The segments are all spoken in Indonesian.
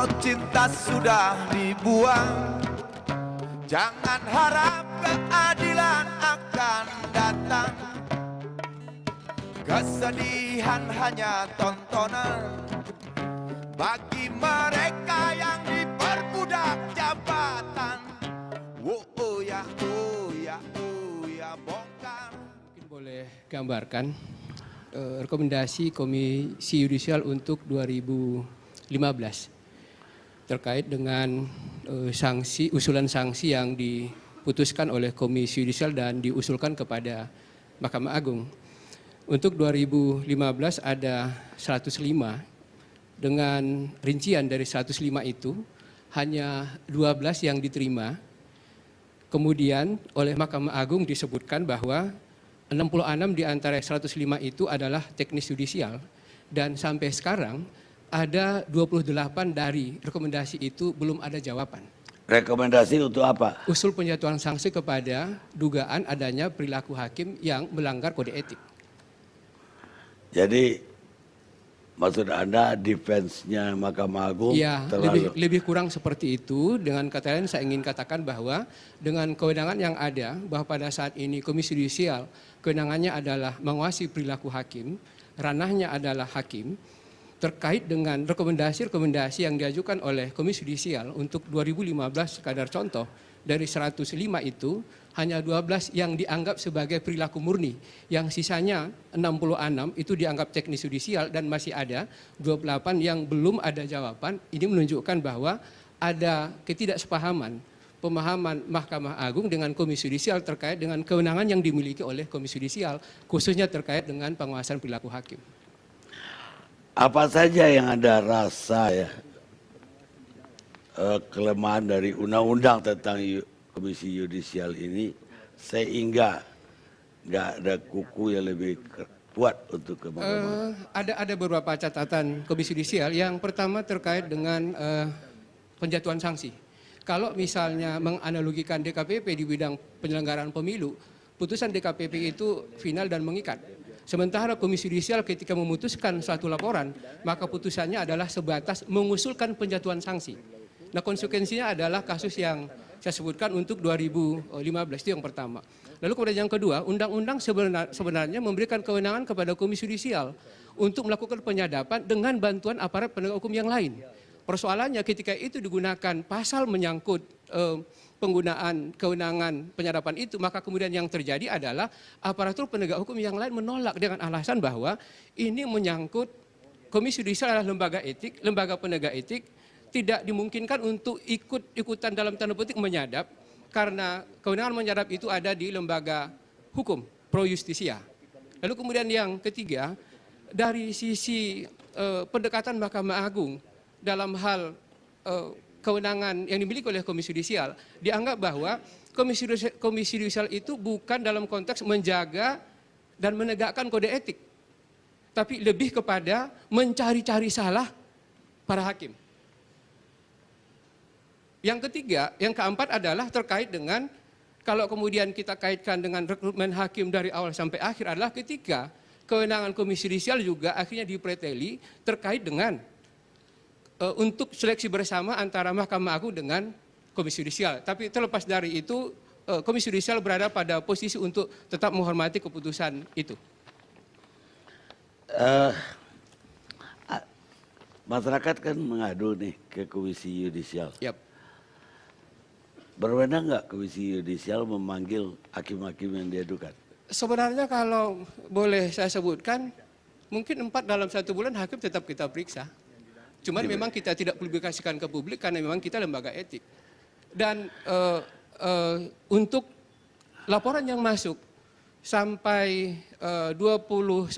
Kalau cinta sudah dibuang, jangan harap keadilan akan datang. Kesedihan hanya tontonan bagi mereka yang diperbudak jabatan. Oh ya, bongkar. Mungkin boleh gambarkan rekomendasi Komisi Yudisial untuk 2015 terkait dengan usulan sanksi yang diputuskan oleh Komisi Yudisial dan diusulkan kepada Mahkamah Agung. Untuk 2015 ada 105, dengan rincian dari 105 itu hanya 12 yang diterima. Kemudian oleh Mahkamah Agung disebutkan bahwa 66 di antara 105 itu adalah teknis yudisial, dan sampai sekarang ada 28 dari rekomendasi itu belum ada jawaban. Rekomendasi untuk apa? Usul penjatuhan sanksi kepada dugaan adanya perilaku hakim yang melanggar kode etik. Jadi maksud Anda defense-nya Mahkamah Agung ya, terlalu... lebih kurang seperti itu. Dengan kata lain saya ingin katakan bahwa dengan kewenangan yang ada, bahwa pada saat ini Komisi Yudisial kewenangannya adalah menguasai perilaku hakim, ranahnya adalah hakim, terkait dengan rekomendasi-rekomendasi yang diajukan oleh Komisi Yudisial untuk 2015 sekadar contoh, dari 105 itu hanya 12 yang dianggap sebagai perilaku murni, yang sisanya 66 itu dianggap teknis yudisial, dan masih ada 28 yang belum ada jawaban. Ini menunjukkan bahwa ada ketidaksepahaman pemahaman Mahkamah Agung dengan Komisi Yudisial terkait dengan kewenangan yang dimiliki oleh Komisi Yudisial, khususnya terkait dengan penguasaan perilaku hakim. Apa saja yang Anda rasa ya kelemahan dari undang-undang tentang Komisi Yudisial ini sehingga nggak ada kuku yang lebih kuat untuk ke Mahkamah? Ada beberapa catatan Komisi Yudisial. Yang pertama terkait dengan penjatuhan sanksi. Kalau misalnya menganalogikan DKPP di bidang penyelenggaraan pemilu, putusan DKPP itu final dan mengikat. Sementara Komisi Yudisial ketika memutuskan suatu laporan, maka putusannya adalah sebatas mengusulkan penjatuhan sanksi. Nah, konsekuensinya adalah kasus yang saya sebutkan untuk 2015, itu yang pertama. Lalu kemudian yang kedua, undang-undang sebenarnya memberikan kewenangan kepada Komisi Yudisial untuk melakukan penyadapan dengan bantuan aparat penegak hukum yang lain. Persoalannya ketika itu digunakan pasal menyangkut penggunaan kewenangan penyadapan itu, maka kemudian yang terjadi adalah aparatur penegak hukum yang lain menolak dengan alasan bahwa ini menyangkut Komisi Yudisial adalah lembaga etik, lembaga penegak etik, tidak dimungkinkan untuk ikut-ikutan dalam tanda petik menyadap, karena kewenangan menyadap itu ada di lembaga hukum, pro justisia. Lalu kemudian yang ketiga, dari sisi pendekatan Mahkamah Agung dalam hal kewenangan yang dimiliki oleh Komisi Yudisial, dianggap bahwa Komisi Yudisial itu bukan dalam konteks menjaga dan menegakkan kode etik, tapi lebih kepada mencari-cari salah para hakim. Yang ketiga, yang keempat adalah terkait dengan, kalau kemudian kita kaitkan dengan rekrutmen hakim dari awal sampai akhir, adalah ketika kewenangan Komisi Yudisial juga akhirnya dipreteli terkait dengan untuk seleksi bersama antara Mahkamah Agung dengan Komisi Yudisial. Tapi terlepas dari itu, Komisi Yudisial berada pada posisi untuk tetap menghormati keputusan itu. Masyarakat kan mengadu nih ke Komisi Yudisial. Yap. Berwenang nggak Komisi Yudisial memanggil hakim-hakim yang diadukan? Sebenarnya kalau boleh saya sebutkan, mungkin 4 dalam 1 bulan hakim tetap kita periksa. Cuman memang kita tidak publikasikan ke publik karena memang kita lembaga etik. Dan untuk laporan yang masuk sampai 29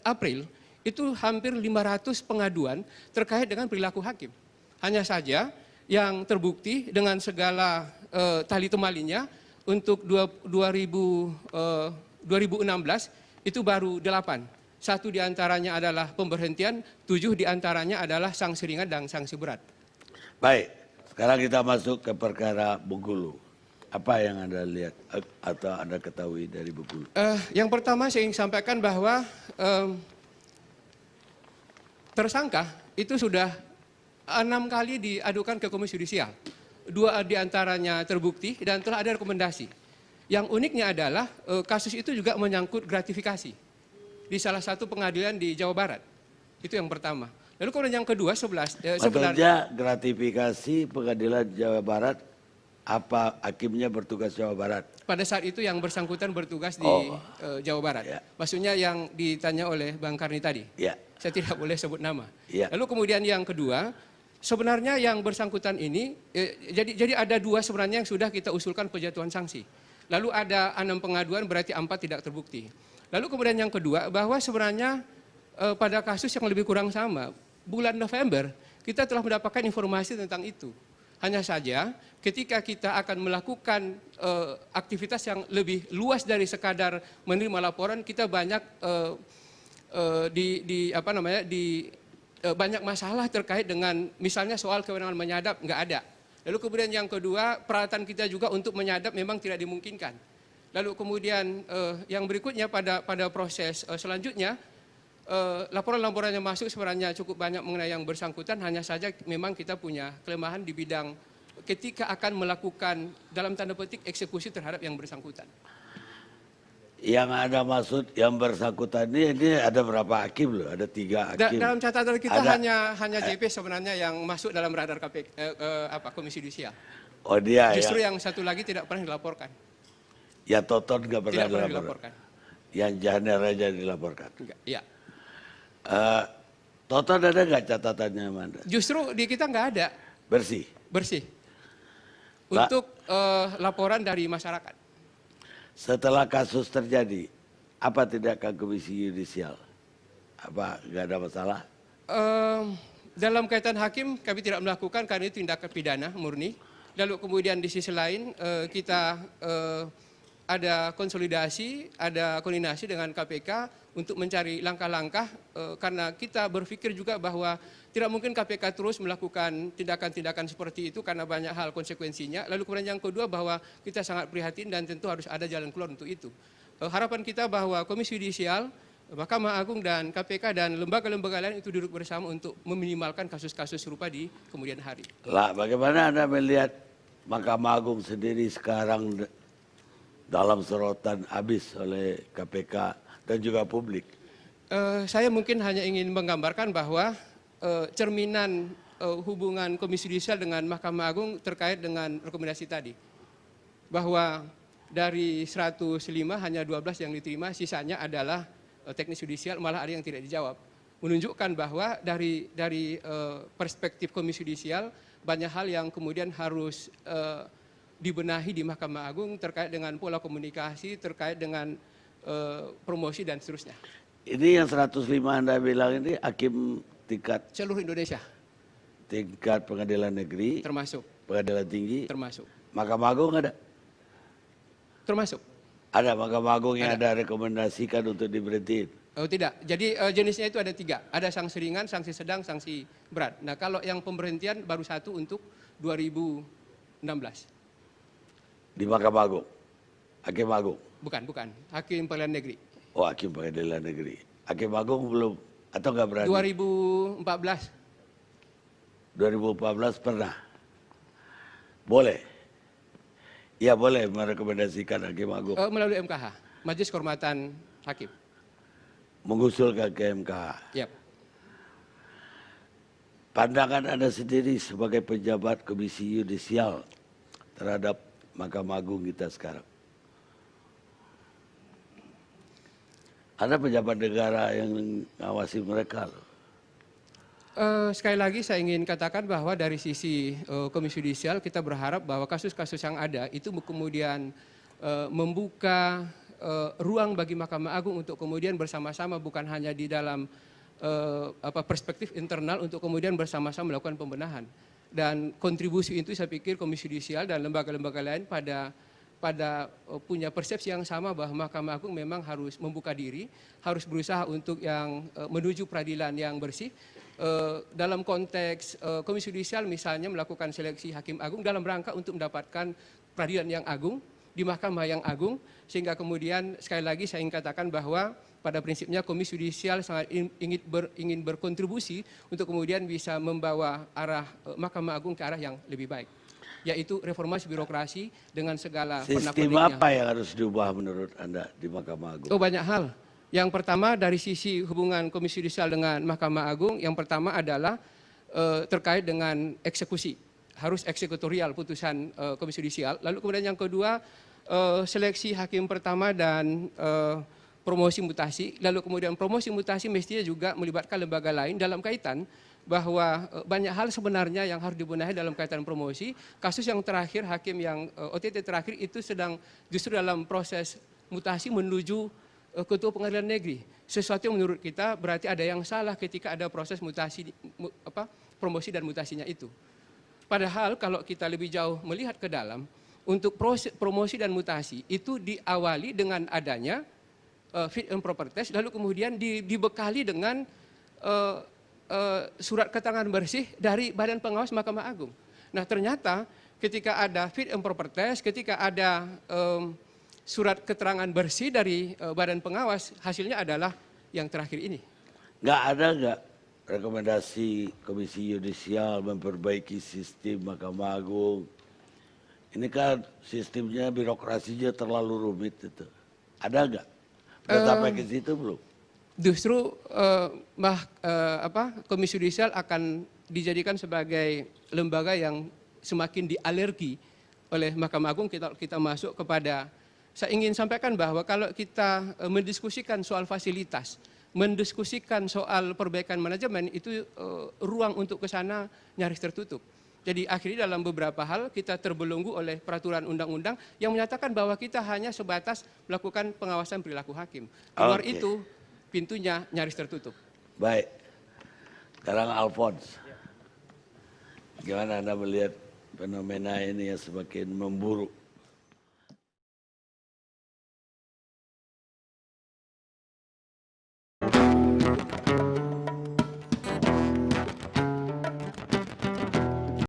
April, itu hampir 500 pengaduan terkait dengan perilaku hakim. Hanya saja yang terbukti dengan segala tali temalinya untuk 2016 itu baru 8. 1 diantaranya adalah pemberhentian, 7 diantaranya adalah sanksi ringan dan sanksi berat. Baik, sekarang kita masuk ke perkara Bengkulu. Apa yang Anda lihat atau Anda ketahui dari Bengkulu? Yang pertama saya ingin sampaikan bahwa tersangka itu sudah 6 kali diadukan ke Komisi Yudisial. 2 diantaranya terbukti dan telah ada rekomendasi. Yang uniknya adalah kasus itu juga menyangkut gratifikasi di salah satu pengadilan di Jawa Barat. Itu yang pertama. Lalu kemudian yang kedua, sebenarnya Maksudnya gratifikasi pengadilan Jawa Barat, apa hakimnya bertugas Jawa Barat? pada saat itu yang bersangkutan bertugas di Jawa Barat. Ya. Maksudnya yang ditanya oleh Bang Karni tadi. Ya. Saya tidak boleh sebut nama. Ya. Lalu kemudian yang kedua, sebenarnya yang bersangkutan ini, jadi ada 2 sebenarnya yang sudah kita usulkan penjatuhan sanksi. Lalu ada 6 pengaduan, berarti 4 tidak terbukti. Lalu kemudian yang kedua, bahwa sebenarnya pada kasus yang lebih kurang sama, bulan November kita telah mendapatkan informasi tentang itu. Hanya saja ketika kita akan melakukan aktivitas yang lebih luas dari sekadar menerima laporan, kita banyak banyak masalah terkait dengan misalnya soal kewenangan menyadap nggak ada. Lalu kemudian yang kedua, peralatan kita juga untuk menyadap memang tidak dimungkinkan. Lalu kemudian yang berikutnya pada proses selanjutnya, laporan-laporan yang masuk sebenarnya cukup banyak mengenai yang bersangkutan, hanya saja memang kita punya kelemahan di bidang ketika akan melakukan dalam tanda petik eksekusi terhadap yang bersangkutan. Yang ada maksud yang bersangkutan ini ada berapa hakim loh? Ada 3 hakim. Dalam catatan kita Ada- hanya JP sebenarnya yang masuk dalam radar KPK, Komisi Yudisial. Oh dia Justru ya. yang satu lagi tidak pernah dilaporkan. Ya Toton nggak pernah Tidak pernah dilaporkan. dilaporkan. Yang Janer aja dilaporkan. Enggak, iya. Toton ada nggak catatannya Amanda? Justru di kita nggak ada, Bersih. bersih. Pak. Untuk laporan dari masyarakat. Setelah kasus terjadi, apa tindakan Komisi Yudisial? Apa nggak ada masalah? Dalam kaitan hakim kami tidak melakukan karena itu tindakan pidana murni. Lalu kemudian di sisi lain kita ada konsolidasi, ada koordinasi dengan KPK untuk mencari langkah-langkah karena kita berpikir juga bahwa tidak mungkin KPK terus melakukan tindakan-tindakan seperti itu karena banyak hal konsekuensinya. Lalu kemudian yang kedua bahwa kita sangat prihatin dan tentu harus ada jalan keluar untuk itu. Harapan kita bahwa Komisi Yudisial, Mahkamah Agung dan KPK dan lembaga-lembaga lain itu duduk bersama untuk meminimalkan kasus-kasus serupa di kemudian hari. Lah, bagaimana Anda melihat Mahkamah Agung sendiri sekarang dalam sorotan habis oleh KPK dan juga publik? Saya mungkin hanya ingin menggambarkan bahwa cerminan hubungan Komisi Yudisial dengan Mahkamah Agung terkait dengan rekomendasi tadi. Bahwa dari 105 hanya 12 yang diterima, sisanya adalah teknis yudisial, malah ada yang tidak dijawab. Menunjukkan bahwa dari perspektif Komisi Yudisial banyak hal yang kemudian harus dibenahi di Mahkamah Agung terkait dengan pola komunikasi, terkait dengan promosi dan seterusnya. Ini yang 105 Anda bilang ini hakim tingkat Seluruh Indonesia tingkat pengadilan negeri, termasuk, pengadilan tinggi, termasuk, Mahkamah Agung ada? termasuk. Ada Mahkamah Agung yang Ada. ada rekomendasikan untuk diberhentiin. Oh tidak, jadi jenisnya itu ada 3. Ada sanksi ringan, sanksi sedang, sanksi berat. Nah kalau yang pemberhentian baru 1 untuk 2016. Di Mahkamah Agung, Hakim Agung. Bukan, Hakim Pengadilan Negeri. Oh, Hakim Pengadilan Negeri. Hakim Agung belum atau nggak berani? 2014. 2014 pernah. Boleh. Ya boleh merekomendasikan Hakim Agung. Melalui MKH, Majelis Kehormatan Hakim. Mengusulkan ke MKH. Yap. Pandangan Anda sendiri sebagai pejabat Komisi Yudisial terhadap Mahkamah Agung kita sekarang. Ada pejabat negara yang mengawasi mereka loh. Sekali lagi saya ingin katakan bahwa dari sisi Komisi Yudisial kita berharap bahwa kasus-kasus yang ada itu kemudian membuka ruang bagi Mahkamah Agung untuk kemudian bersama-sama bukan hanya di dalam perspektif internal untuk kemudian bersama-sama melakukan pembenahan. Dan kontribusi itu saya pikir Komisi Yudisial dan lembaga-lembaga lain pada punya persepsi yang sama bahwa Mahkamah Agung memang harus membuka diri, harus berusaha untuk yang menuju peradilan yang bersih. Dalam konteks Komisi Yudisial misalnya melakukan seleksi Hakim Agung dalam rangka untuk mendapatkan peradilan yang agung, di Mahkamah yang Agung, sehingga kemudian sekali lagi saya ingin katakan bahwa pada prinsipnya Komisi Yudisial sangat ingin berkontribusi untuk kemudian bisa membawa arah Mahkamah Agung ke arah yang lebih baik, yaitu reformasi birokrasi dengan segala Sistem pernak-perniknya. apa yang harus diubah menurut Anda di Mahkamah Agung? Oh, banyak hal. Yang pertama dari sisi hubungan Komisi Yudisial dengan Mahkamah Agung, yang pertama adalah terkait dengan eksekusi. Harus eksekutorial putusan Komisi Yudisial. Lalu kemudian yang kedua, seleksi hakim pertama dan promosi mutasi. Lalu kemudian promosi mutasi mestinya juga melibatkan lembaga lain dalam kaitan bahwa banyak hal sebenarnya yang harus dibenahi dalam kaitan promosi. Kasus yang terakhir, hakim yang OTT terakhir itu sedang justru dalam proses mutasi menuju Ketua Pengadilan Negeri. Sesuatu yang menurut kita berarti ada yang salah ketika ada proses mutasi, promosi dan mutasinya itu. Padahal kalau kita lebih jauh melihat ke dalam, untuk proses promosi dan mutasi itu diawali dengan adanya fit and proper test, lalu kemudian dibekali dengan surat keterangan bersih dari Badan Pengawas Mahkamah Agung. Nah ternyata ketika ada fit and proper test, ketika ada surat keterangan bersih dari Badan Pengawas, hasilnya adalah yang terakhir ini. Nggak ada nggak rekomendasi Komisi Yudisial memperbaiki sistem Mahkamah Agung? Ini kan sistemnya, birokrasinya terlalu rumit itu. Ada nggak? Udah sampai ke situ belum? Justru Komisi Yudisial akan dijadikan sebagai lembaga yang semakin dialergi oleh Mahkamah Agung kita masuk kepada. Saya ingin sampaikan bahwa kalau kita mendiskusikan soal fasilitas, mendiskusikan soal perbaikan manajemen, itu ruang untuk ke sana nyaris tertutup. Jadi akhirnya dalam beberapa hal kita terbelenggu oleh peraturan undang-undang yang menyatakan bahwa kita hanya sebatas melakukan pengawasan perilaku hakim. Di luar itu pintunya nyaris tertutup. Baik. Sekarang Alphonse. Gimana Anda melihat fenomena ini yang semakin memburuk?